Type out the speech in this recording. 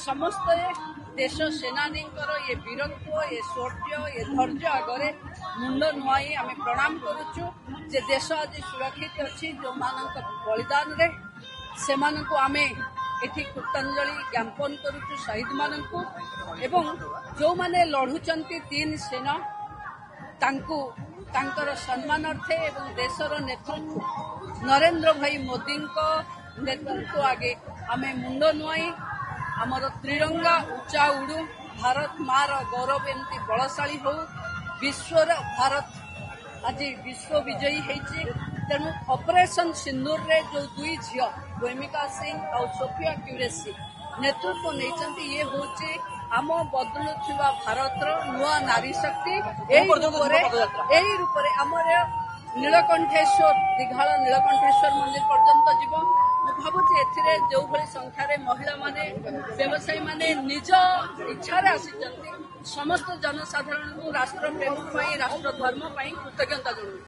समस्त देश सेनानी ये वीरत्व ये शौर्य ये धैर्य आगे मुंड नुआई आम प्रणाम करुचु जे देश आज सुरक्षित अच्छी जो मानक बलिदान रे से आमे एठी कृतांजलि ज्ञापन करुचु शहीद मानकु एवं जो माने लढुचंती तीन सेना तांकु तांकर सम्मानार्थे एवं देशर नेतृत्व नरेंद्र भाई मोदी नेतृत्व आगे आमे मुंड नुआई आमर त्रिरंगा उच्चा उड़ू भारत मार गौरव एमती बलशाली हो विश्व भारत आज विश्व विजयी होती तेणु ऑपरेशन सिंदूर रे जो दुई झील भूमिका सिंह और सोफिया क्यूरेसी नेतृत्व नहीं ये हूँ आम बदलुवा भारत नुआ नारी शक्ति यही रूप में आम नीलकंठेश्वर दीघाड़ नीलकंठेश्वर मंदिर पर्यंत जीव भावुची एथिरे जो भली संख्यारे महिला माने व्यवसायी माने निज इच्छा आसी समस्त जनसाधारण राष्ट्र प्रेम राष्ट्र धर्म कृतज्ञता जनाऊँ।